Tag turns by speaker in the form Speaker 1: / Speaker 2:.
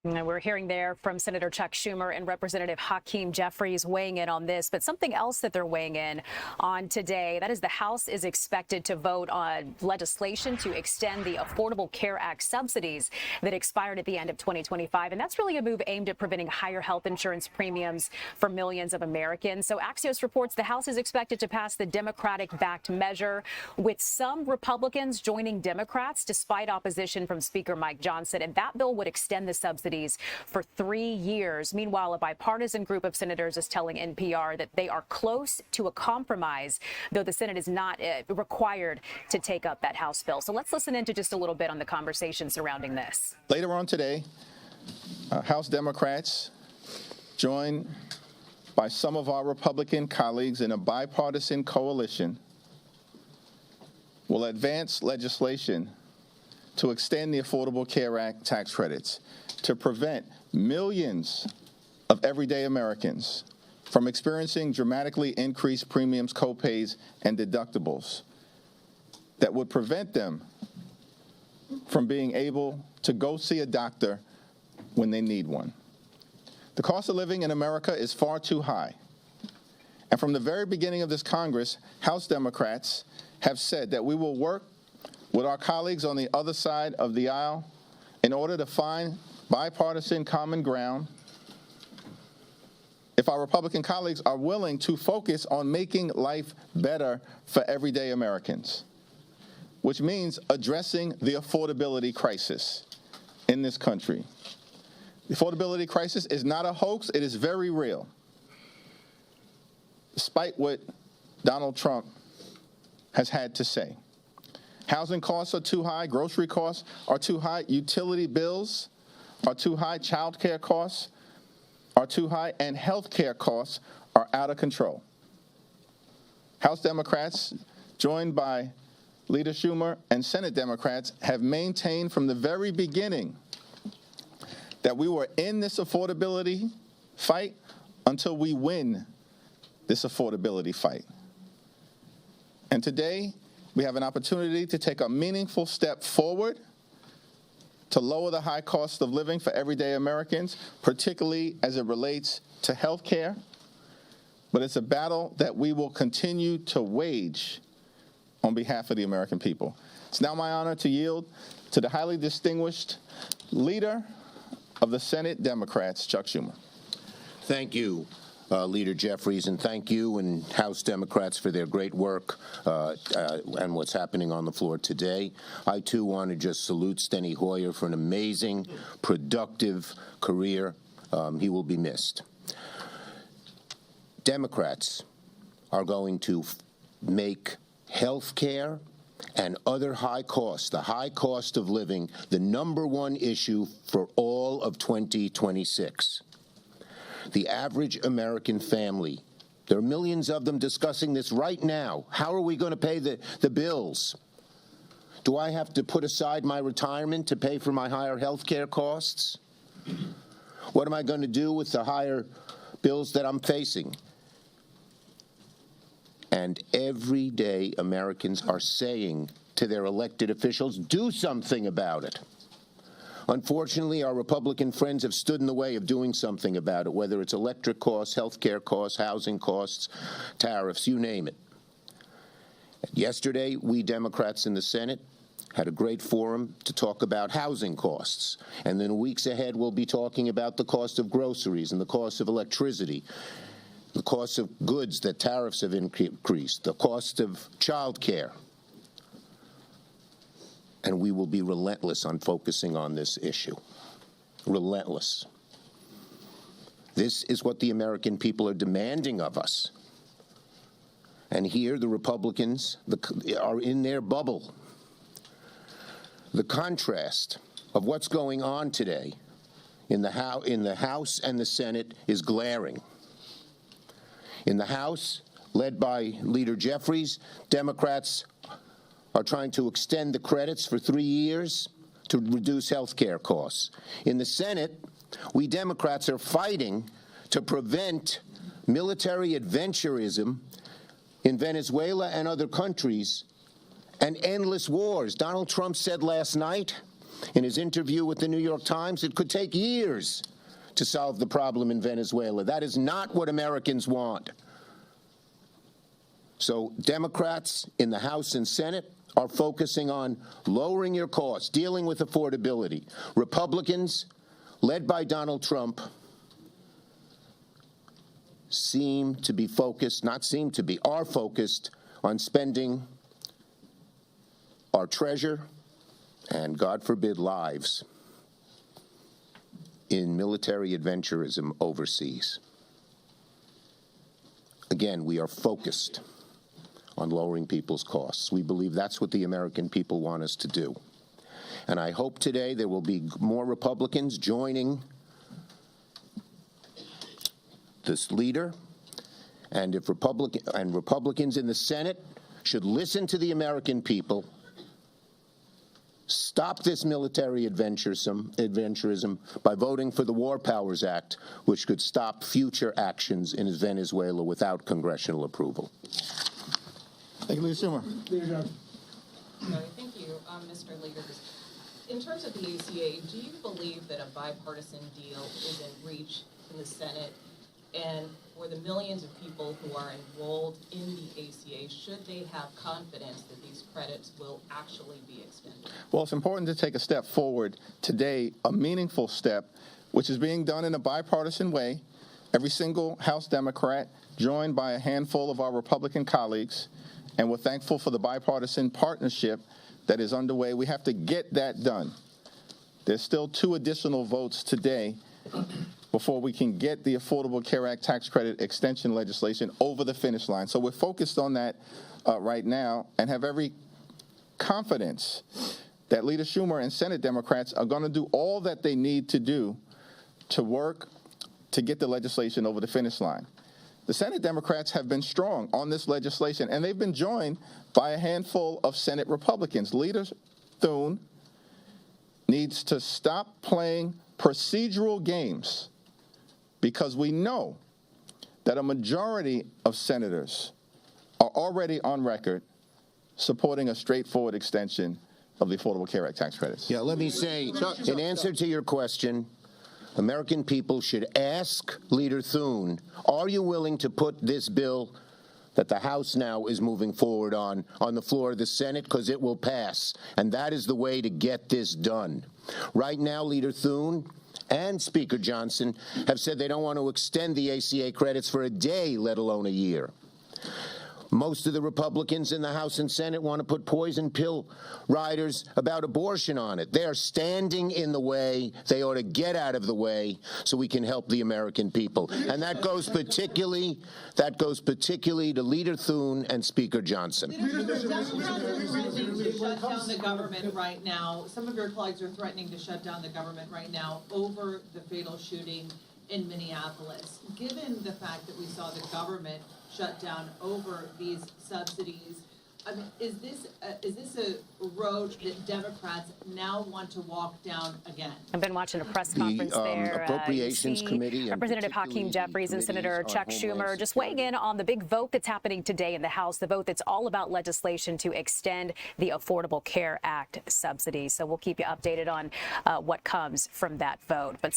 Speaker 1: And we're hearing there from Senator Chuck Schumer and Representative Hakeem Jeffries weighing in on this. But something else that they're weighing in on today, that is the House is expected to vote on legislation to extend the Affordable Care Act subsidies that expired at the end of 2025. And that's really a move aimed at preventing higher health insurance premiums for millions of Americans. So Axios reports the House is expected to pass the Democratic-backed measure, with some Republicans joining Democrats despite opposition from Speaker Mike Johnson. And that bill would extend the subsidies for 3 years. Meanwhile, a bipartisan group of senators is telling NPR that they are close to a compromise, though the Senate is not required to take up that House bill. So let's listen into just a little bit on the conversation surrounding this.
Speaker 2: Later on today, House Democrats, joined by some of our Republican colleagues in a bipartisan coalition, will advance legislation to extend the Affordable Care Act tax credits to prevent millions of everyday Americans from experiencing dramatically increased premiums, copays, and deductibles that would prevent them from being able to go see a doctor when they need one. The cost of living in America is far too high. And from the very beginning of this Congress, House Democrats have said that we will work with our colleagues on the other side of the aisle in order to find bipartisan common ground if our Republican colleagues are willing to focus on making life better for everyday Americans, which means addressing the affordability crisis in this country. The affordability crisis is not a hoax. It is very real. Despite what Donald Trump has had to say. Housing costs are too high. Grocery costs are too high. Utility bills are too high. Child care costs are too high. And health care costs are out of control. House Democrats, joined by Leader Schumer and Senate Democrats, have maintained from the very beginning that we were in this affordability fight until we win this affordability fight. And today, we have an opportunity to take a meaningful step forward to lower the high cost of living for everyday Americans, particularly as it relates to health care. But it's a battle that we will continue to wage on behalf of the American people. It's now my honor to yield to the highly distinguished leader of the Senate Democrats, Chuck Schumer.
Speaker 3: Thank you, Leader Jeffries, and thank you and House Democrats for their great work and what's happening on the floor today. I, too, want to just salute Steny Hoyer for an amazing, productive career. He will be missed. Democrats are going to make health care and other high costs, the high cost of living, the #1 issue for all of 2026. The average American family, there are millions of them discussing this right now. How are we going to pay the bills? Do I have to put aside my retirement to pay for my higher health care costs? What am I going to do with the higher bills that I'm facing? And everyday Americans are saying to their elected officials, do something about it. Unfortunately, our Republican friends have stood in the way of doing something about it, whether it's electric costs, health care costs, housing costs, tariffs, you name it. Yesterday, we Democrats in the Senate had a great forum to talk about housing costs. And then weeks ahead, we'll be talking about the cost of groceries and the cost of electricity, the cost of goods that tariffs have increased, the cost of child care. And we will be relentless on focusing on this issue. Relentless. This is what the American people are demanding of us. And here the Republicans are in their bubble. The contrast of what's going on today in the House and the Senate is glaring. In the House, led by Leader Jeffries, Democrats are trying to extend the credits for 3 years to reduce health care costs. In the Senate, we Democrats are fighting to prevent military adventurism in Venezuela and other countries and endless wars. Donald Trump said last night in his interview with the New York Times, it could take years to solve the problem in Venezuela. That is not what Americans want. So Democrats in the House and Senate are focusing on lowering your costs, dealing with affordability. Republicans, led by Donald Trump, are focused on spending our treasure and, God forbid, lives in military adventurism overseas. Again, we are focused on lowering people's costs. We believe that's what the American people want us to do. And I hope today there will be more Republicans joining this leader. And if Republicans in the Senate should listen to the American people, stop this military adventurism by voting for the War Powers Act, which could stop future actions in Venezuela without congressional approval.
Speaker 2: Thank you, Leader Schumer.
Speaker 4: Thank you, Mr. Leaders. In terms of the ACA, do you believe that a bipartisan deal is in reach in the Senate? And for the millions of people who are enrolled in the ACA, should they have confidence that these credits will actually be extended?
Speaker 2: Well, it's important to take a step forward today, a meaningful step, which is being done in a bipartisan way. Every single House Democrat, joined by a handful of our Republican colleagues, and we're thankful for the bipartisan partnership that is underway. We have to get that done. There's still 2 additional votes today before we can get the Affordable Care Act tax credit extension legislation over the finish line. So we're focused on that right now and have every confidence that Leader Schumer and Senate Democrats are going to do all that they need to do to work to get the legislation over the finish line. The Senate Democrats have been strong on this legislation, and they've been joined by a handful of Senate Republicans. Leader Thune needs to stop playing procedural games, because we know that a majority of senators are already on record supporting a straightforward extension of the Affordable Care Act tax credits.
Speaker 3: Yeah, let me say, in answer to your question, American people should ask Leader Thune, are you willing to put this bill that the House now is moving forward on the floor of the Senate, because it will pass. And that is the way to get this done. Right now, Leader Thune and Speaker Johnson have said they don't want to extend the ACA credits for a day, let alone a year. Most of the Republicans in the House and Senate want to put poison pill riders about abortion on it. They are standing in the way. They ought to get out of the way so we can help the American people. And that goes particularly to Leader Thune and Speaker Johnson.
Speaker 4: Democrats are threatening to shut down the government right now. Some of your colleagues are threatening to shut down the government right now over the fatal shooting in Minneapolis. Given the fact that we saw the government shut down over these subsidies, I mean, is this a road that Democrats now want to walk down again?
Speaker 1: I've been watching a press conference there.
Speaker 3: Appropriations Committee,
Speaker 1: Representative Hakeem Jeffries and Senator Chuck Schumer just weighing in on the big vote that's happening today in the House, the vote that's all about legislation to extend the Affordable Care Act subsidies. So we'll keep you updated on what comes from that vote. But